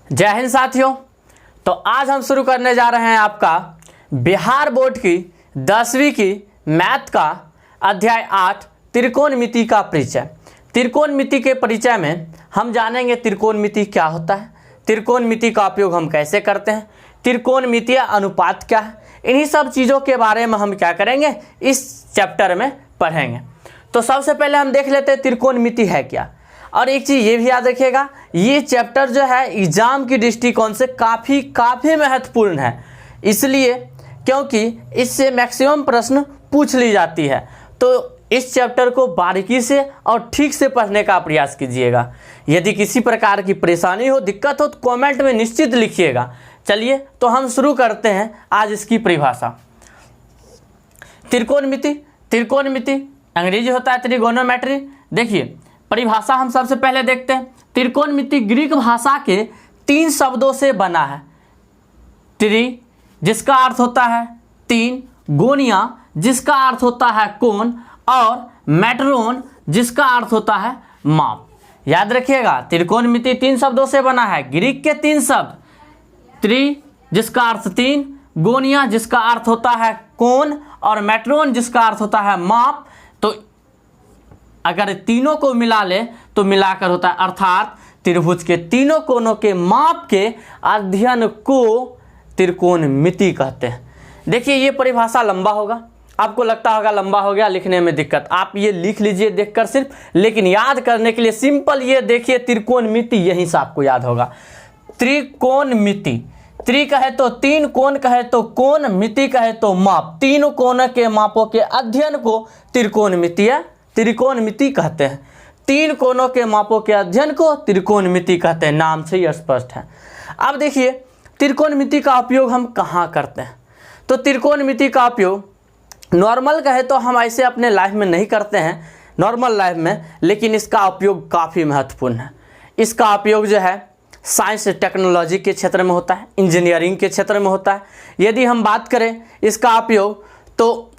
जय हिंद साथियों। तो आज हम शुरू करने जा रहे हैं आपका बिहार बोर्ड की 10वीं की मैथ का अध्याय 8 त्रिकोणमिति का परिचय। त्रिकोणमिति के परिचय में हम जानेंगे त्रिकोणमिति क्या होता है, त्रिकोणमिति का उपयोग हम कैसे करते हैं, त्रिकोणमितीय अनुपात क्या है, इन्हीं सब चीज़ों के बारे में हम क्या करेंगे इस चैप्टर में पढ़ेंगे। तो सबसे पहले हम देख लेते हैं त्रिकोणमिति है क्या। और एक चीज़ ये भी याद रखिएगा, ये चैप्टर जो है एग्जाम की दृष्टिकोण से काफ़ी महत्वपूर्ण है, इसलिए क्योंकि इससे मैक्सिमम प्रश्न पूछ ली जाती है। तो इस चैप्टर को बारीकी से और ठीक से पढ़ने का प्रयास कीजिएगा। यदि किसी प्रकार की परेशानी हो, दिक्कत हो तो कमेंट में निश्चित लिखिएगा। चलिए तो हम शुरू करते हैं आज इसकी परिभाषा। त्रिकोणमिति अंग्रेजी होता है ट्रिगोनोमेट्री। देखिए परिभाषा हम सबसे पहले देखते हैं। त्रिकोणमिति ग्रीक भाषा के 3 शब्दों से बना है। त्रि जिसका अर्थ होता है 3, गोनिया जिसका अर्थ होता है कोण, और मेट्रोन जिसका अर्थ होता है माप। याद रखिएगा त्रिकोणमिति 3 शब्दों से बना है। ग्रीक के 3 शब्द, त्रि जिसका अर्थ 3, गोनिया जिसका अर्थ होता है कोण, और मेट्रोन जिसका अर्थ होता है माप। तो अगर तीनों को मिला ले तो मिलाकर होता है, अर्थात त्रिभुज के तीनों कोनों के माप के अध्ययन को त्रिकोणमिति कहते हैं। देखिए ये परिभाषा लंबा होगा, आपको लगता होगा लंबा हो गया, लिखने में दिक्कत। आप ये लिख लीजिए देखकर सिर्फ, लेकिन याद करने के लिए सिंपल ये देखिए त्रिकोणमिति, यहीं से आपको याद होगा। त्रिकोणमिति, त्रि कहे तो 3, कोण कहे तो कोण, मिति कहे तो माप। 3 कोनों के मापों के अध्ययन को त्रिकोणमिति कहते हैं। 3 कोनों के मापों के अध्ययन को त्रिकोणमिति कहते हैं, नाम से ही स्पष्ट है। अब देखिए त्रिकोणमिति का उपयोग हम कहाँ करते हैं। तो त्रिकोणमिति का उपयोग नॉर्मल कहे तो हम ऐसे अपने लाइफ में नहीं करते हैं, नॉर्मल लाइफ में, लेकिन इसका उपयोग काफ़ी महत्वपूर्ण है। इसका उपयोग जो है साइंस टेक्नोलॉजी के क्षेत्र में होता है, इंजीनियरिंग के क्षेत्र में होता है। यदि हम बात करें इसका उपयोग तो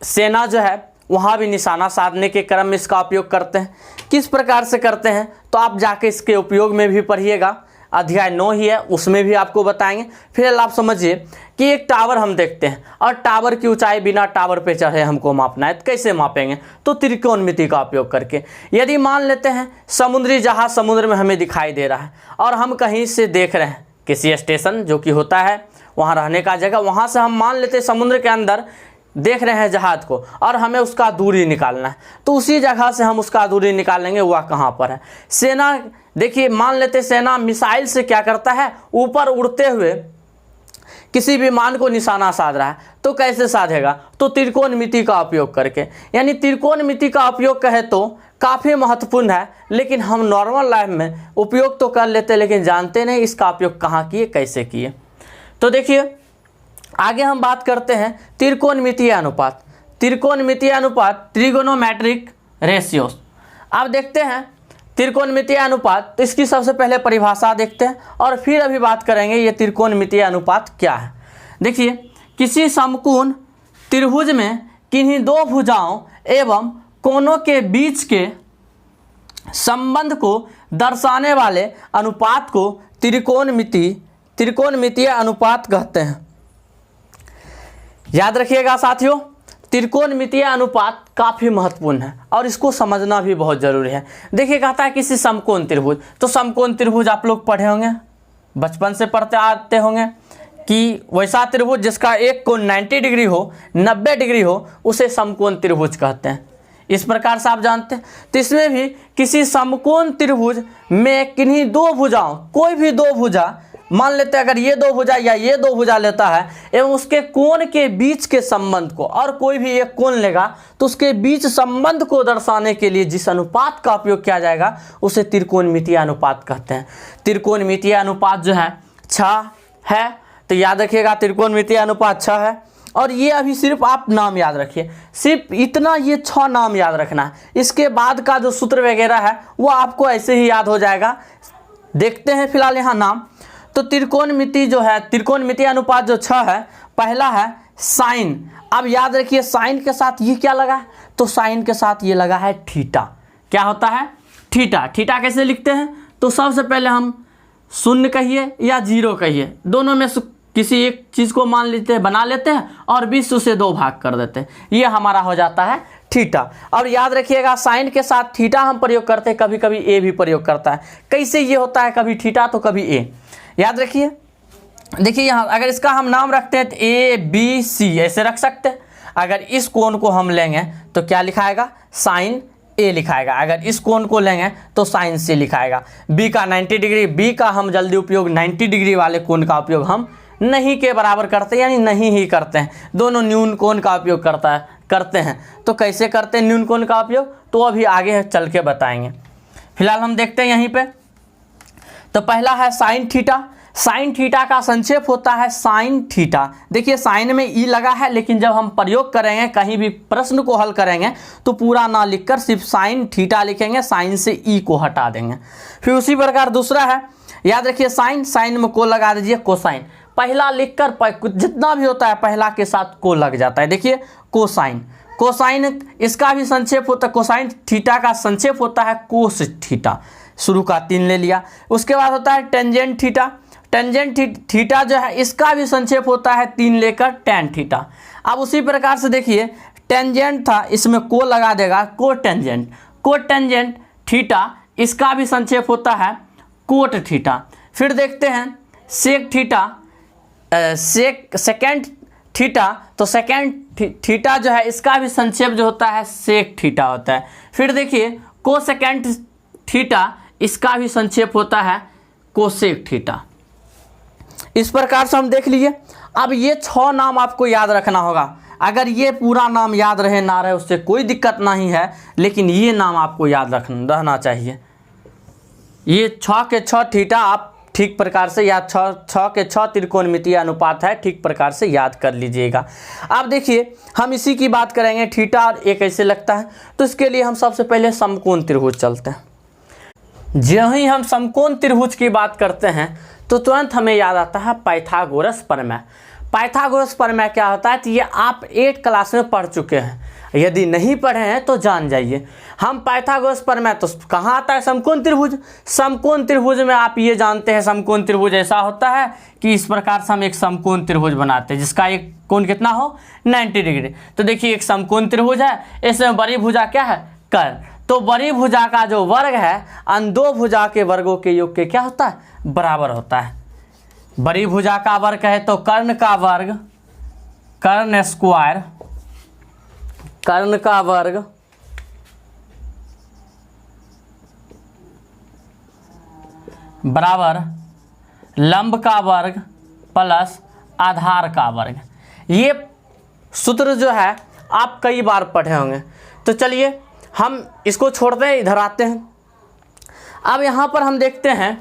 सेना जो है वहाँ भी निशाना साधने के क्रम में इसका उपयोग करते हैं। किस प्रकार से करते हैं तो आप जाके इसके उपयोग में भी पढ़िएगा, अध्याय 9 ही है उसमें भी आपको बताएंगे। फिर आप समझिए कि एक टावर हम देखते हैं और टावर की ऊंचाई बिना टावर पे चढ़े हमको मापना है, तो कैसे मापेंगे? तो त्रिकोणमिति का उपयोग करके। यदि मान लेते हैं समुद्री जहाज समुद्र में हमें दिखाई दे रहा है और हम कहीं से देख रहे हैं किसी स्टेशन जो कि होता है वहाँ रहने का जगह, वहाँ से हम मान लेते हैं समुद्र के अंदर देख रहे हैं जहाज को और हमें उसका दूरी निकालना है, तो उसी जगह से हम उसका दूरी निकालेंगे वह कहाँ पर है। सेना देखिए मान लेते सेना मिसाइल से क्या करता है, ऊपर उड़ते हुए किसी विमान को निशाना साध रहा है, तो कैसे साधेगा? तो त्रिकोणमिति का उपयोग करके। यानी त्रिकोणमिति का उपयोग कहे तो काफ़ी महत्वपूर्ण है, लेकिन हम नॉर्मल लाइफ में उपयोग तो कर लेते लेकिन जानते नहीं इसका उपयोग कहाँ किए, कैसे किए। तो देखिए आगे हम बात करते हैं त्रिकोणमितीय अनुपात। त्रिकोणमितीय अनुपात ट्रिगोनोमेट्रिक रेशियोज। अब देखते हैं त्रिकोणमितीय अनुपात, तो इसकी सबसे पहले परिभाषा देखते हैं और फिर अभी बात करेंगे ये त्रिकोणमितीय अनुपात क्या है। देखिए किसी समकोण त्रिभुज में किन्हीं 2 भुजाओं एवं कोनों के बीच के संबंध को दर्शाने वाले अनुपात को त्रिकोणमितीय अनुपात कहते हैं। याद रखिएगा साथियों, त्रिकोणमितीय अनुपात काफ़ी महत्वपूर्ण है और इसको समझना भी बहुत ज़रूरी है। देखिए कहता है किसी समकोण त्रिभुज, तो समकोण त्रिभुज आप लोग पढ़े होंगे, बचपन से पढ़ते आते होंगे कि वैसा त्रिभुज जिसका एक कोण 90 डिग्री हो, 90 डिग्री हो, उसे समकोण त्रिभुज कहते हैं। इस प्रकार से आप जानते हैं। तो इसमें भी किसी समकोण त्रिभुज में किन्हीं 2 भुजाओं, कोई भी 2 भुजा मान लेते हैं, अगर ये 2 भुजा या ये 2 भुजा लेता है एवं उसके कोण के बीच के संबंध को, और कोई भी एक कोण लेगा तो उसके बीच संबंध को दर्शाने के लिए जिस अनुपात का उपयोग किया जाएगा उसे त्रिकोणमितीय अनुपात कहते हैं। त्रिकोणमितीय अनुपात जो है 6 है, तो याद रखिएगा त्रिकोणमितीय अनुपात 6 है। और ये अभी सिर्फ आप नाम याद रखिए, सिर्फ इतना ये 6 नाम याद रखना है। इसके बाद का जो सूत्र वगैरह है वो आपको ऐसे ही याद हो जाएगा। देखते हैं फिलहाल यहाँ नाम। तो त्रिकोणमिति जो है, त्रिकोणमितीय अनुपात जो 6 है, पहला है साइन। अब याद रखिए साइन के साथ ये क्या लगा है, तो साइन के साथ ये लगा है थीटा। क्या होता है? थीटा। थीटा कैसे लिखते हैं? तो सबसे पहले हम शून्य कहिए या 0 कहिए, दोनों में से किसी एक चीज़ को मान लेते हैं, बना लेते हैं और 20 से 2 भाग कर देते हैं, ये हमारा हो जाता है थीटा। और याद रखिएगा साइन के साथ थीटा हम प्रयोग करते हैं, कभी कभी ए भी प्रयोग करता है। कैसे ये होता है, कभी थीटा तो कभी ए। याद रखिए, देखिए यहाँ अगर इसका हम नाम रखते हैं तो ABC ऐसे रख सकते हैं। अगर इस कोण को हम लेंगे तो क्या लिखाएगा, साइन ए लिखाएगा। अगर इस कोण को लेंगे तो साइन सी लिखाएगा। बी का 90 डिग्री, बी का हम जल्दी उपयोग 90 डिग्री वाले कोण का उपयोग हम नहीं के बराबर करते हैं, यानी नहीं ही करते हैं, दोनों न्यून कोण का उपयोग करते हैं। तो कैसे करते हैं न्यून कोण का उपयोग, तो अभी आगे चल के बताएंगे। फिलहाल हम देखते हैं यहीं पे। तो पहला है साइन थीटा। साइन थीटा का संक्षेप होता है साइन थीटा। देखिए साइन में ई लगा है, लेकिन जब हम प्रयोग करेंगे, कहीं भी प्रश्न को हल करेंगे तो पूरा ना लिखकर सिर्फ साइन थीटा लिखेंगे, साइन से ई को हटा देंगे। फिर उसी प्रकार दूसरा है, याद रखिए साइन में को लगा दीजिए, कोसाइन। पहला लिखकर जितना भी होता है पहला के साथ को लग जाता है। देखिए कोसाइन इसका भी संक्षेप होता है, कोसाइन थीटा का संक्षेप होता है कोस थीटा। शुरू का 3 ले लिया। उसके बाद होता है टेंजेंट थीटा। टेंजेंट थीटा जो है इसका भी संक्षेप होता है 3 लेकर टेन थीटा। अब उसी प्रकार से देखिए टेंजेंट था, इसमें को लगा देगा, कोटेंजेंट थीटा, इसका भी संक्षेप होता है कोट थीटा। फिर देखते हैं सेक थीटा, सेकेंड थीटा, तो सेकेंड थीटा जो है इसका भी संक्षेप जो होता है सेक थीटा होता है। फिर देखिए कोसेकेंड थीटा, इसका भी संक्षेप होता है कोसेक थीटा। इस प्रकार से हम देख लीजिए। अब ये 6 नाम आपको याद रखना होगा। अगर ये पूरा नाम याद रहे ना रहे उससे कोई दिक्कत नहीं है, लेकिन ये नाम आपको याद रहना चाहिए। ये 6 के 6 थीटा आप ठीक प्रकार से या 6 के 6 त्रिकोणमितीय अनुपात है, ठीक प्रकार से याद कर लीजिएगा। अब देखिए हम इसी की बात करेंगे, थीटा और ए कैसे लगता है। तो इसके लिए हम सबसे पहले समकोण त्रिभुज चलते हैं। जब ही हम समकोण त्रिभुज की बात करते हैं तो तुरंत हमें याद आता है पाइथागोरस प्रमेय। पाइथागोरस प्रमेय क्या होता है, तो ये आप 8 क्लास में पढ़ चुके हैं, यदि नहीं पढ़े हैं तो जान जाइए। हम पाइथागोरस प्रमेय तो कहाँ आता है, समकोण त्रिभुज। समकोण त्रिभुज में आप ये जानते हैं समकोण त्रिभुज ऐसा होता है कि इस प्रकार से हम एक समकोण त्रिभुज बनाते हैं जिसका एक कोण कितना हो 90 डिग्री। तो देखिए एक समकोण त्रिभुज है, इसमें बड़ी भुजा क्या है, कर्ण। तो बड़ी भुजा का जो वर्ग है अन 2 भुजा के वर्गों के योग के क्या होता है, बराबर होता है। बड़ी भुजा का वर्ग है तो कर्ण का वर्ग, कर्ण स्क्वायर, कर्ण का वर्ग बराबर लंब का वर्ग प्लस आधार का वर्ग। ये सूत्र जो है आप कई बार पढ़े होंगे। तो चलिए हम इसको छोड़ते हैं, इधर आते हैं। अब यहाँ पर हम देखते हैं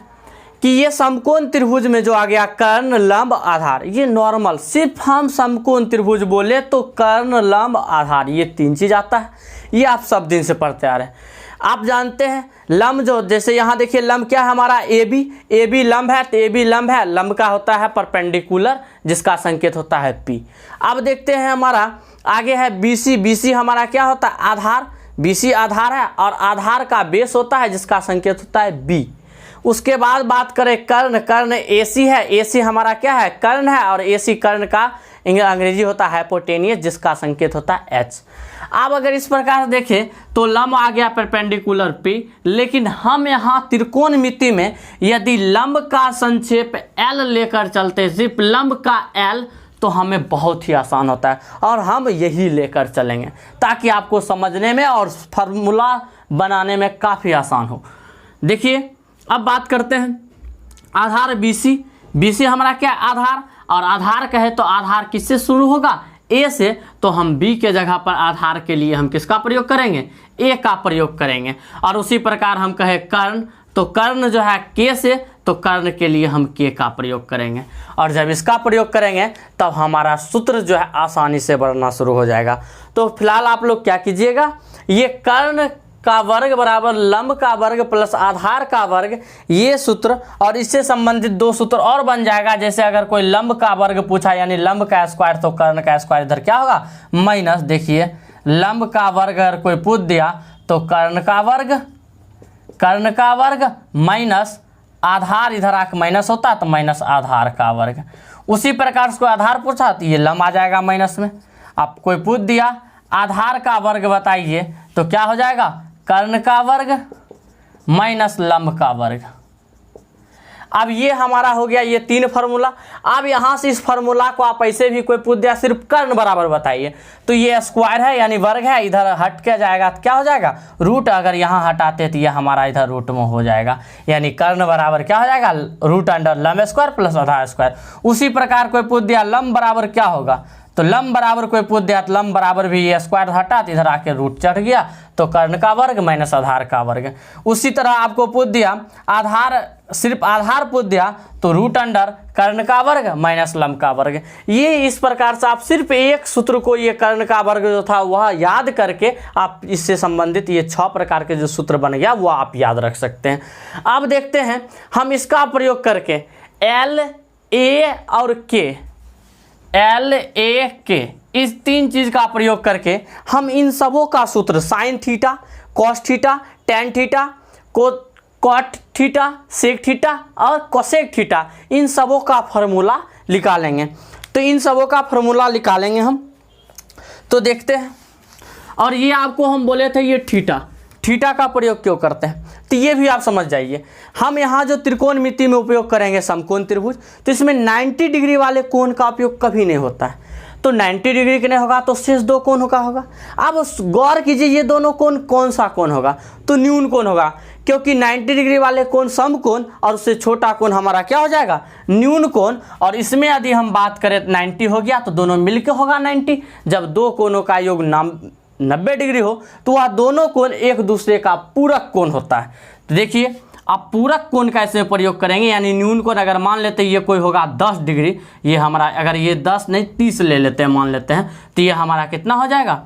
कि ये समकोण त्रिभुज में जो आ गया कर्ण लंब आधार, ये नॉर्मल सिर्फ हम समकोण त्रिभुज बोले तो कर्ण लंब आधार ये 3 चीज आता है। ये आप सब दिन से पढ़ते आ रहे हैं। आप जानते हैं लंब जो, जैसे यहाँ देखिए लंब क्या है हमारा ए बी लंब है, तो ए बी लंब है, लंब का होता है परपेंडिकुलर जिसका संकेत होता है पी। अब देखते हैं हमारा आगे है बी सी हमारा क्या होता है, आधार। BC आधार है और आधार का बेस होता है जिसका संकेत होता है B। उसके बाद बात करें कर्ण AC है, AC हमारा क्या है, कर्ण है, और AC कर्ण का अंग्रेजी होता है हाइपोटेनियस जिसका संकेत होता है H। अब अगर इस प्रकार देखें तो लंब आ गया परपेंडिकुलर P, लेकिन हम यहाँ त्रिकोणमिति में यदि लंब का संक्षेप L लेकर चलते, सिर्फ लंब का L, तो हमें बहुत ही आसान होता है और हम यही लेकर चलेंगे ताकि आपको समझने में और फार्मूला बनाने में काफ़ी आसान हो। देखिए अब बात करते हैं आधार BC हमारा क्या है, आधार। और आधार कहे तो आधार किससे शुरू होगा, A से। तो हम B के जगह पर आधार के लिए हम किसका प्रयोग करेंगे, A का प्रयोग करेंगे। और उसी प्रकार हम कहे कर्ण, तो कर्ण जो है K से, तो कर्ण के लिए हम K का प्रयोग करेंगे। और जब इसका प्रयोग करेंगे तब हमारा सूत्र जो है आसानी से बढ़ना शुरू हो जाएगा। तो फिलहाल आप लोग क्या कीजिएगा, ये कर्ण का वर्ग बराबर लंब का वर्ग प्लस आधार का वर्ग, ये सूत्र और इससे संबंधित 2 सूत्र और बन जाएगा। जैसे अगर कोई लंब का वर्ग पूछा यानी लंब का स्क्वायर, तो कर्ण का स्क्वायर इधर क्या होगा माइनस। देखिए लंब का वर्ग अगर कोई पूछ दिया तो कर्ण का वर्ग माइनस आधार इधर आके माइनस होता है तो माइनस आधार का वर्ग। उसी प्रकार से कोई आधार पूछा तो ये लम आ जाएगा माइनस में। अब कोई पूछ दिया आधार का वर्ग बताइए तो क्या हो जाएगा, कर्ण का वर्ग माइनस लंब का वर्ग। अब ये हमारा हो गया ये 3 फार्मूला। अब यहाँ से इस फार्मूला को आप ऐसे भी कोई पूछ दिया सिर्फ कर्ण बराबर बताइए तो ये स्क्वायर है यानी वर्ग है, इधर हट के जाएगा तो क्या हो जाएगा रूट। अगर यहाँ हटाते तो ये हमारा इधर रूट में हो जाएगा, यानी कर्ण बराबर क्या हो जाएगा रूट अंडर लंब स्क्वायर प्लस आधार स्क्वायर। उसी प्रकार कोई पूछ दिया लंब बराबर क्या होगा तो लंब बराबर कोई पूछ दिया तो लंब बराबर भी ये स्क्वायर हटा तो इधर आके रूट चढ़ गया तो कर्ण का वर्ग माइनस आधार का वर्ग। उसी तरह आपको पूछ दिया आधार, सिर्फ आधार पूछ दिया तो रूट अंडर कर्ण का वर्ग माइनस लंब का वर्ग। ये इस प्रकार से आप सिर्फ एक सूत्र को ये कर्ण का वर्ग जो था वह याद करके आप इससे संबंधित ये 6 प्रकार के जो सूत्र बन गया वो आप याद रख सकते हैं। अब देखते हैं हम इसका प्रयोग करके एल ए और के, एल ए के इस 3 चीज का प्रयोग करके हम इन सबों का सूत्र sine theta, cos theta, tan theta, cot theta, sec theta और कोसेक थीटा इन सबों का फार्मूला निकालेंगे। तो इन सबों का फार्मूला निकालेंगे हम, तो देखते हैं। और ये आपको हम बोले थे ये थीटा का प्रयोग क्यों करते हैं तो ये भी आप समझ जाइए। हम यहाँ जो त्रिकोणमिति में उपयोग करेंगे समकोण त्रिभुज, तो इसमें 90 डिग्री वाले कोण का उपयोग कभी नहीं होता है। तो 90 डिग्री के नहीं होगा तो शेष 2 कोण होगा। अब गौर कीजिए ये दोनों कोण कौन सा कोण होगा तो न्यून कोण होगा, क्योंकि 90 डिग्री वाले कोण समकोण और उससे छोटा कोण हमारा क्या हो जाएगा न्यून कोण। और इसमें यदि हम बात करें 90 हो गया तो दोनों मिलकर होगा 90। जब 2 कोणों का योग 90 डिग्री हो तो वह दोनों कोण एक दूसरे का पूरक कोण होता है। तो देखिए आप पूरक कोण का इसमें प्रयोग करेंगे, यानी न्यून कोण अगर मान लेते हैं ये कोई होगा 10 डिग्री, ये हमारा अगर ये 10 नहीं 30 ले लेते हैं मान लेते हैं, तो ये हमारा कितना हो जाएगा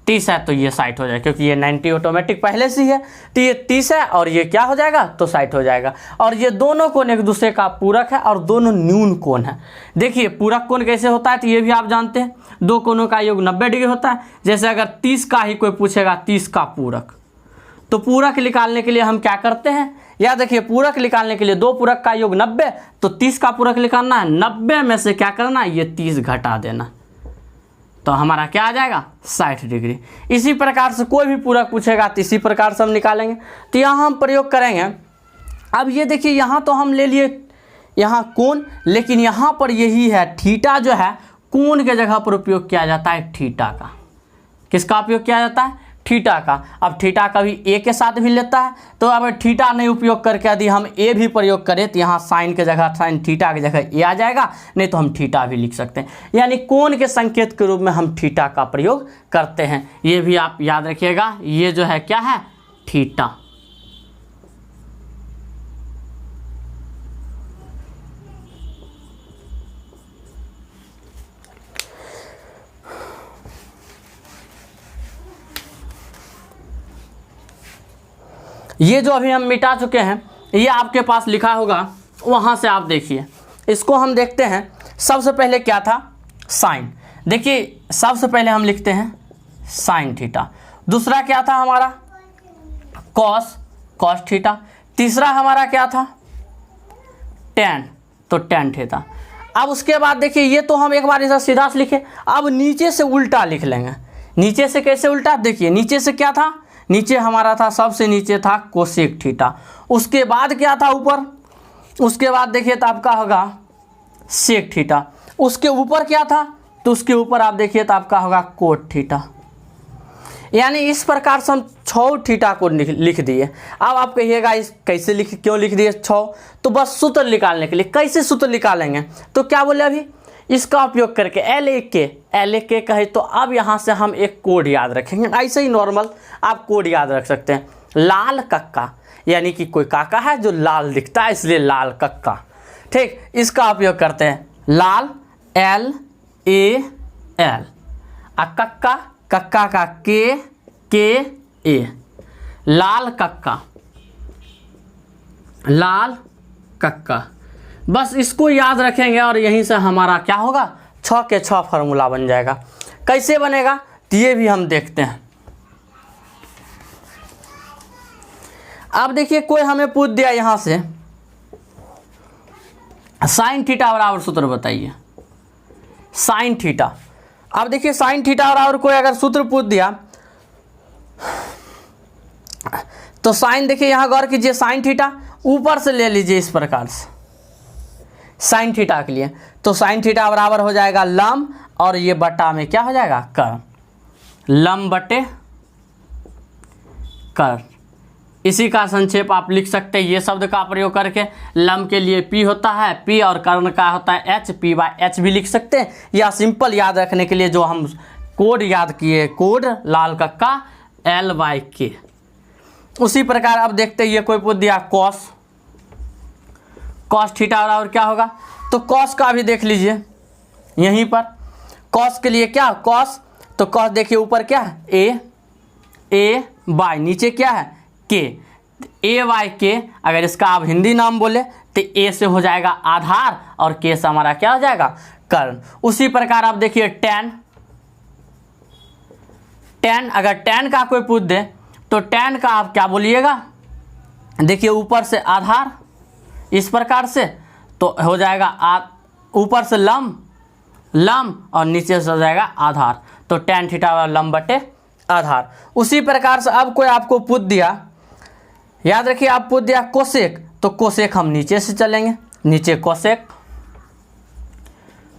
30 है तो ये 60 हो जाएगा, क्योंकि ये 90 ऑटोमेटिक पहले से ही है तो ये 30 है और ये क्या हो जाएगा तो 60 हो जाएगा। और ये दोनों कोण एक दूसरे का पूरक है और दोनों न्यून कोण है। देखिए पूरक कोण कैसे होता है तो ये भी आप जानते हैं, 2 कोणों का योग 90 डिग्री होता है। जैसे अगर 30 का ही कोई पूछेगा 30 का पूरक, तो पूरक निकालने के लिए हम क्या करते हैं, या देखिए पूरक निकालने के लिए 2 पूरक का योग 90 तो 30 का पूरक निकालना है, 90 में से क्या करना है ये 30 घटा देना तो हमारा क्या आ जाएगा 60 डिग्री। इसी प्रकार से कोई भी पूरक पूछेगा तो इसी प्रकार से हम निकालेंगे। तो यहाँ हम प्रयोग करेंगे। अब ये देखिए यहाँ तो हम ले लिए यहाँ कोण, लेकिन यहाँ पर यही है थीटा जो है कोण के जगह पर उपयोग किया जाता है थीटा का। किसका उपयोग किया जाता है थीटा का। अब थीटा कभी ए के साथ भी लेता है, तो अब थीटा नहीं उपयोग करके यदि हम ए भी प्रयोग करें तो यहाँ साइन के जगह साइन थीटा की जगह ए आ जाएगा, नहीं तो हम थीटा भी लिख सकते हैं। यानी कोण के संकेत के रूप में हम थीटा का प्रयोग करते हैं। ये भी आप याद रखिएगा, ये जो है क्या है थीटा। ये जो अभी हम मिटा चुके हैं ये आपके पास लिखा होगा, वहाँ से आप देखिए। इसको हम देखते हैं। सबसे पहले क्या था साइन, देखिए सबसे पहले हम लिखते हैं साइन थीटा। दूसरा क्या था हमारा कॉस, कॉस थीटा। तीसरा हमारा क्या था टेन, तो टेन थीटा। अब उसके बाद देखिए ये तो हम एक बार इधर सीधा से लिखे, अब नीचे से उल्टा लिख लेंगे। नीचे से कैसे उल्टा, देखिए नीचे से क्या था, नीचे हमारा था सबसे नीचे था कोसेक थीटा। उसके बाद क्या था ऊपर, उसके बाद देखिए तो आपका होगा सेक थीटा। उसके ऊपर क्या था, तो उसके ऊपर आप देखिए तो आपका होगा कोट थीटा। यानी इस प्रकार से हम 6 थीटा को लिख दिए। अब आप कहिएगा इस कैसे क्यों लिख दिए 6, तो बस सूत्र निकालने के लिए। कैसे सूत्र निकालेंगे, तो क्या बोले अभी इसका उपयोग करके एल ए के कहे, तो अब यहाँ से हम एक कोड याद रखेंगे। ऐसे ही नॉर्मल आप कोड याद रख सकते हैं, लाल कक्का, यानी कि कोई काका है जो लाल दिखता है इसलिए लाल कक्का। ठीक, इसका उपयोग करते हैं लाल एल ए एल, कक्का कक्का का के ए, लाल कक्का, लाल कक्का। बस इसको याद रखेंगे और यहीं से हमारा क्या होगा 6 के 6 फार्मूला बन जाएगा। कैसे बनेगा तो ये भी हम देखते हैं। अब देखिए कोई हमें पूछ दिया यहाँ से साइन थीटा बराबर सूत्र बताइए, साइन थीटा। अब देखिए साइन थीटा बराबर कोई अगर सूत्र पूछ दिया तो साइन, देखिए यहाँ गौर कीजिए, साइन थीटा ऊपर से ले लीजिए इस प्रकार से साइन थीटा के लिए, तो साइन थीटा बराबर हो जाएगा लंब और ये बटा में क्या हो जाएगा कर्ण, लंब बटे कर्ण। इसी का संक्षेप आप लिख सकते हैं ये शब्द का प्रयोग करके। लंब के लिए P होता है P और कर्ण का होता है H, P/H भी लिख सकते हैं, या सिंपल याद रखने के लिए जो हम कोड याद किए, कोड लाल कक्का L/K। उसी प्रकार अब देखते हैं ये कोई पूछ दिया कॉस, कॉस थीटा बराबर क्या होगा, तो कॉस का भी देख लीजिए यहीं पर। कॉस के लिए क्या, कॉस, तो कॉस देखिए ऊपर क्या है A बाय, नीचे क्या है K, A/K। अगर इसका आप हिंदी नाम बोले तो A से हो जाएगा आधार और K से हमारा क्या हो जाएगा कर्ण। उसी प्रकार आप देखिए tan, tan अगर tan का कोई पूछ दे तो tan का आप क्या बोलिएगा, देखिए ऊपर से आधार इस प्रकार से, तो हो जाएगा ऊपर से लंब और नीचे से हो जाएगा आधार, तो tan थीटा लंब बटे आधार। उसी प्रकार से अब कोई आपको पूछ दिया, याद रखिए आप पूछ दिया कोसेक, तो कोसेक हम नीचे से चलेंगे, नीचे कोसेक,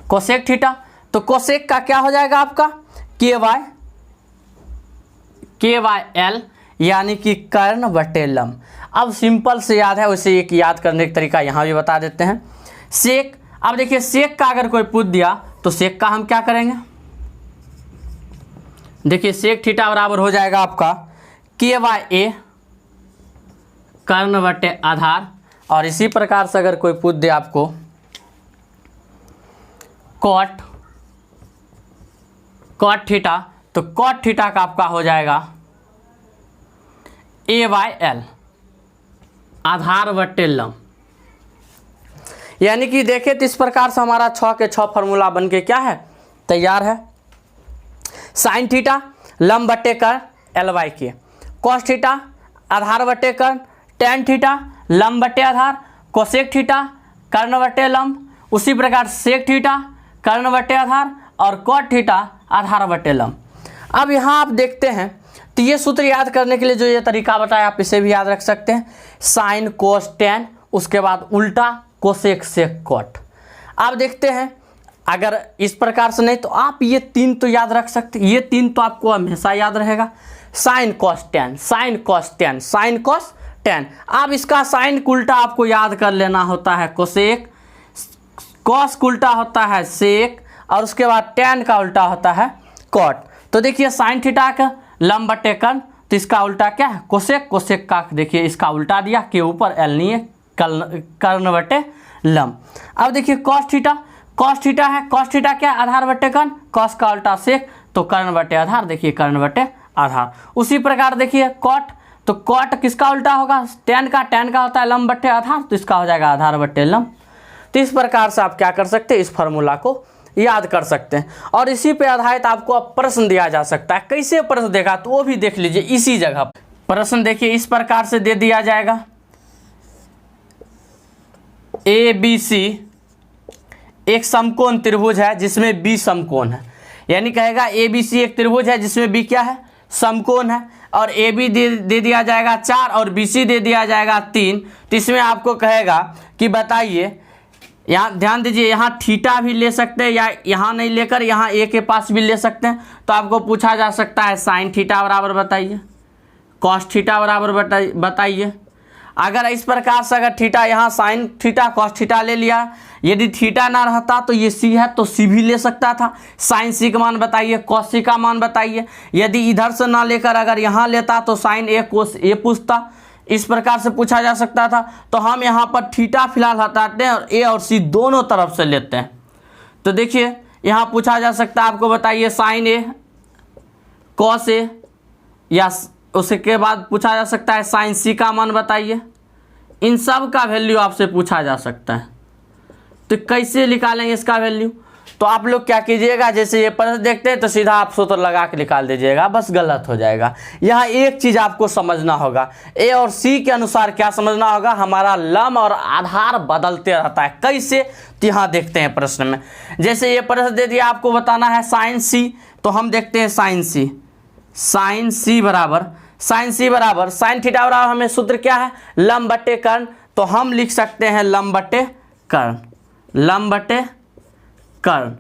कोसेक थीटा, तो कोसेक का क्या हो जाएगा आपका K/L, यानी कि कर्ण बटे लंब। अब सिंपल से याद है, वैसे एक याद करने का तरीका यहाँ भी बता देते हैं। सेक, अब देखिए सेक का अगर कोई पूछ दिया तो सेक का हम क्या करेंगे, देखिए सेक थीटा बराबर हो जाएगा आपका K/A कर्ण बटे आधार। और इसी प्रकार से अगर कोई पूछ दे आपको कॉट थीटा, तो कॉट थीटा का आपका हो जाएगा A/L आधार बटे लंब। यानी कि देखें तो इस प्रकार से हमारा 6 के 6 फार्मूला बन के क्या है तैयार है। साइन थीटा लंब बटे कर्ण L/K, कॉस थीटा आधार बटे कर्ण, tan थीटा लंब बटे आधार, कोसेक थीटा कर्ण बटे लंब, उसी प्रकार सेक थीटा कर्ण बटे आधार और कॉट थीटा आधार बटे लंब। अब यहाँ आप देखते हैं तो ये सूत्र याद करने के लिए जो ये तरीका बताया आप इसे भी याद रख सकते हैं, साइन कोस tan, उसके बाद उल्टा कोसेक सेक कॉट। आप देखते हैं अगर इस प्रकार से नहीं तो आप ये 3 तो याद रख सकते हैं, ये 3 तो आपको हमेशा याद रहेगा, sine cos tan, sine cos tan, sine cos tan। अब इसका साइन उल्टा आपको याद कर लेना होता है कोसेक, कॉस उल्टा होता है सेक और उसके बाद tan का उल्टा होता है कॉट। तो देखिए साइन थीटा का लंब बटे कर्ण, तो इसका उल्टा क्या है कोसेक, कोसेक का देखिए इसका उल्टा दिया के ऊपर L नहीं है, कर्ण बटे लंब। अब देखिए कॉस थीटा, कॉस थीटा है, कॉस थीटा क्या है आधार बटे कर्ण, कॉस का उल्टा सेक, तो कर्ण बटे आधार, देखिए कर्ण बटे आधार। उसी प्रकार देखिए कॉट, तो कॉट किसका उल्टा होगा tan का होता है लंब बटे आधार, तो इसका हो जाएगा आधार बटे लंब। तो इस प्रकार से आप क्या कर सकते हैं, इस फार्मूला को याद कर सकते हैं। और इसी पे आधारित आपको अब प्रश्न दिया जा सकता है। कैसे प्रश्न देखा तो वो भी देख लीजिए इसी जगह। प्रश्न देखिए इस प्रकार से दे दिया जाएगा, ABC एक समकोण त्रिभुज है जिसमें B समकोण है, यानी कहेगा ABC एक त्रिभुज है जिसमें B क्या है समकोण है, और AB दे दिया जाएगा 4 और BC दे दिया जाएगा 3। तो इसमें आपको कहेगा कि बताइए, यहाँ ध्यान दीजिए, यहाँ थीटा भी ले सकते हैं या यहाँ नहीं लेकर यहाँ A के पास भी ले सकते हैं। तो आपको पूछा जा सकता है साइन थीटा बराबर बताइए, कॉस थीटा बराबर बताइए। अगर इस प्रकार से अगर थीटा यहाँ साइन थीटा कॉस थीटा ले लिया, यदि थीटा ना रहता तो ये C है तो C भी ले सकता था, साइन C का मान बताइए, कॉस C का मान बताइए। यदि इधर से ना लेकर अगर यहाँ लेता तो साइन A कोस A पूछता, इस प्रकार से पूछा जा सकता था। तो हम यहाँ पर थीटा फिलहाल हटाते हैं और A और C दोनों तरफ से लेते हैं। तो देखिए यहाँ पूछा जा सकता है आपको बताइए साइन A कॉस A, या उसके बाद पूछा जा सकता है साइन C का मान बताइए। इन सब का वैल्यू आपसे पूछा जा सकता है। तो कैसे निकालेंगे इसका वैल्यू, तो आप लोग क्या कीजिएगा, जैसे ये प्रश्न देखते हैं तो सीधा आप सूत्र लगा के निकाल दीजिएगा, बस गलत हो जाएगा। यहाँ एक चीज़ आपको समझना होगा, ए और सी के अनुसार क्या समझना होगा, हमारा लंब और आधार बदलते रहता है। कैसे, तो यहाँ देखते हैं प्रश्न में। जैसे ये प्रश्न दे दिया, आपको बताना है साइन सी, तो हम देखते हैं साइन सी। साइन सी बराबर साइन थीटा बराबर हमें सूत्र क्या है, लंब बटे कर्ण। तो हम लिख सकते हैं लंब बटे कर्ण।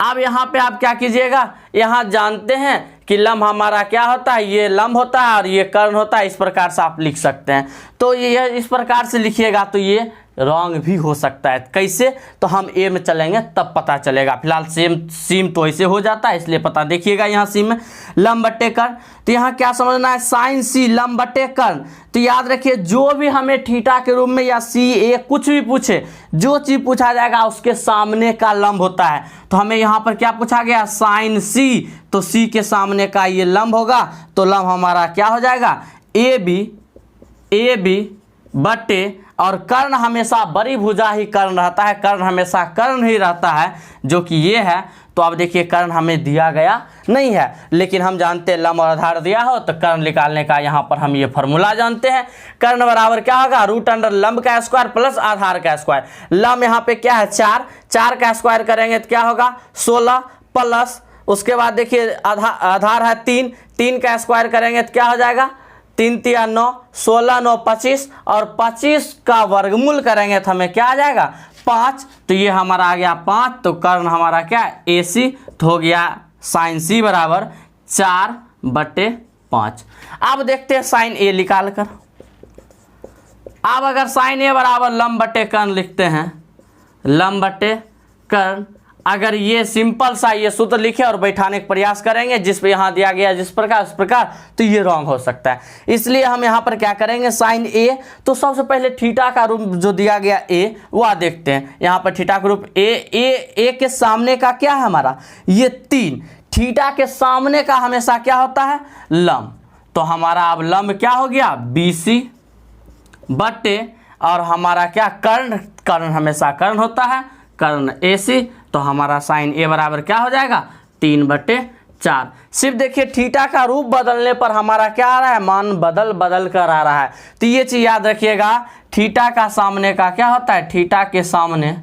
अब यहाँ पे आप क्या कीजिएगा, यहाँ जानते हैं कि लंब हमारा क्या होता है, ये लंब होता है और ये कर्ण होता है। इस प्रकार से आप लिख सकते हैं। तो ये इस प्रकार से लिखिएगा तो ये रॉन्ग भी हो सकता है। कैसे, तो हम ए में चलेंगे तब पता चलेगा। फिलहाल सीम तो ऐसे हो जाता है, इसलिए पता देखिएगा यहाँ सीम में लंब बटे कर्ण। तो यहाँ क्या समझना है, साइन सी लंब बटे कर्ण। तो याद रखिए, जो भी हमें थीटा के रूप में या सी ए कुछ भी पूछे, जो चीज़ पूछा जाएगा उसके सामने का लंब होता है। तो हमें यहाँ पर क्या पूछा गया, साइन सी, तो सी के सामने का ये लंब होगा। तो लंब हमारा क्या हो जाएगा, ए बी बटे, और कर्ण हमेशा बड़ी भुजा ही कर्ण रहता है, कर्ण हमेशा कर्ण ही रहता है, जो कि ये है। तो अब देखिए कर्ण हमें दिया गया नहीं है, लेकिन हम जानते हैं लंब और आधार दिया हो तो कर्ण निकालने का यहाँ पर हम ये फॉर्मूला जानते हैं। कर्ण बराबर क्या होगा, रूट अंडर लंब का स्क्वायर प्लस आधार का स्क्वायर। लंब यहाँ पे क्या है 4 का स्क्वायर करेंगे तो क्या होगा 16 प्लस, उसके बाद देखिए आधार है 3 का स्क्वायर करेंगे तो क्या हो जाएगा 3 3 9, 16 9 25, और 25 का वर्गमूल करेंगे तो हमें क्या आ जाएगा 5। तो ये हमारा आ गया 5। तो कर्ण हमारा क्या ए सी, तो हो गया साइन सी बराबर 4/5। अब देखते हैं साइन ए निकाल कर। अब अगर साइन ए बराबर लंब बटे कर्ण लिखते हैं, लंब बटे कर्ण, अगर ये सिंपल सा ये सूत्र लिखे और बैठाने का प्रयास करेंगे जिस पे यहाँ दिया गया जिस प्रकार उस प्रकार, तो ये रॉन्ग हो सकता है। इसलिए हम यहाँ पर क्या करेंगे, साइन ए, तो सबसे पहले थीटा का रूप जो दिया गया ए, वह देखते हैं। यहाँ पर थीटा का रूप ए के सामने का क्या है हमारा, ये 3, थीटा के सामने का हमेशा क्या होता है लंब। तो हमारा अब लंब क्या हो गया BC बटे, और हमारा क्या कर्ण हमेशा कर्ण होता है, कर्ण AC। तो हमारा साइन ए बराबर क्या हो जाएगा 3/4। सिर्फ देखिए थीटा का रूप बदलने पर हमारा क्या आ रहा है, मान बदल कर आ रहा है। तो ये चीज़ याद रखिएगा, थीटा का सामने का क्या होता है, थीटा के सामने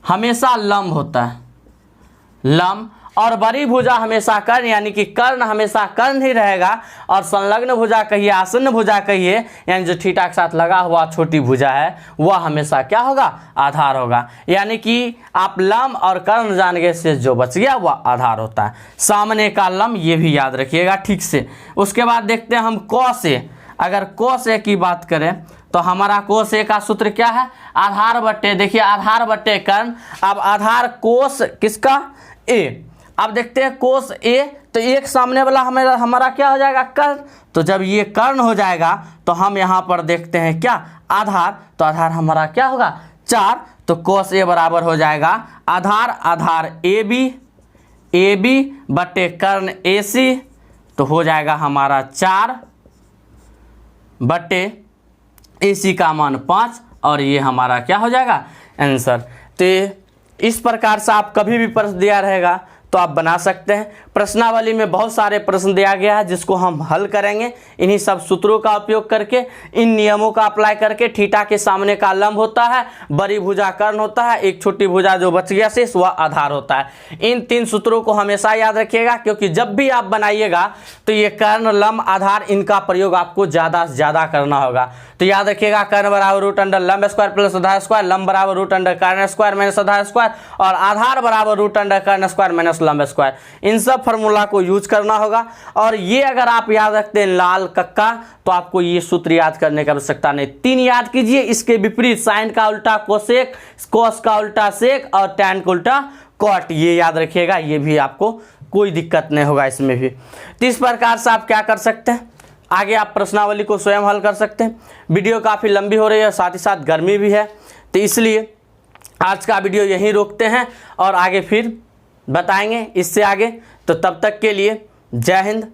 हमेशा लंब होता है, लंब, और बड़ी भुजा हमेशा कर्ण, यानी कि कर्ण हमेशा कर्ण ही रहेगा, और संलग्न भुजा कहिए आसन्न भुजा कहिए, यानी जो थीटा के साथ लगा हुआ छोटी भुजा है वह हमेशा क्या होगा, आधार होगा। यानी कि आप लंब और कर्ण जान गए, से जो बच गया वह आधार होता है, सामने का लंब, ये भी याद रखिएगा ठीक से। उसके बाद देखते हैं हम कॉस ए। अगर कॉस ए की बात करें तो हमारा कोस ए का सूत्र क्या है, आधार बटे, देखिए आधार बटे कर्ण। अब आधार कोस किसका, ए। अब देखते हैं कोस ए, तो एक सामने वाला हमारा क्या हो जाएगा कर्ण। तो जब ये कर्ण हो जाएगा तो हम यहाँ पर देखते हैं क्या आधार, तो आधार हमारा क्या होगा 4। तो कोस ए बराबर हो जाएगा आधार ए बी बटे कर्ण AC, तो हो जाएगा हमारा 4 बटे AC का मान 5, और ये हमारा क्या हो जाएगा आंसर। तो इस प्रकार से आप कभी भी प्रश्न दिया रहेगा तो आप बना सकते हैं। प्रश्नावली में बहुत सारे प्रश्न दिया गया है जिसको हम हल करेंगे इन्हीं सब सूत्रों का उपयोग करके, इन नियमों का अप्लाई करके। थीटा के सामने का लंब होता है, बड़ी भुजा कर्ण होता है, एक छोटी भुजा जो बच गया शेष वह आधार होता है। इन 3 सूत्रों को हमेशा याद रखिएगा, क्योंकि जब भी आप बनाइएगा तो ये कर्ण लंब आधार इनका प्रयोग आपको ज़्यादा से ज़्यादा करना होगा। तो याद रखिएगा कर्ण बराबर रूट अंडर लंब स्क्वायर प्लस आधार स्क्वायर, लंब बराबर रूट अंडर कर्ण स्क्वायर माइनस आधार स्क्वायर, और आधार बराबर रूट अंडर कर्ण स्क्वायर माइनस लंब स्क्वायर। इन सब फार्मूला को यूज करना होगा। और ये अगर आप याद रखते हैं लाल कक्का, तो आपको ये सूत्र याद करने की आवश्यकता नहीं। 3 याद कीजिए, इसके विपरीत साइन का उल्टा कोसेक, कोस का उल्टा सेक, और टैन का उल्टा कॉट, ये याद रखिएगा। ये भी आपको कोई दिक्कत नहीं होगा इसमें भी। तो इस प्रकार से आप क्या कर सकते हैं, आगे आप प्रश्नावली को स्वयं हल कर सकते हैं। वीडियो काफ़ी लंबी हो रही है, साथ ही साथ गर्मी भी है, तो इसलिए आज का वीडियो यहीं रोकते हैं और आगे फिर बताएंगे इससे आगे। तो तब तक के लिए जय हिंद,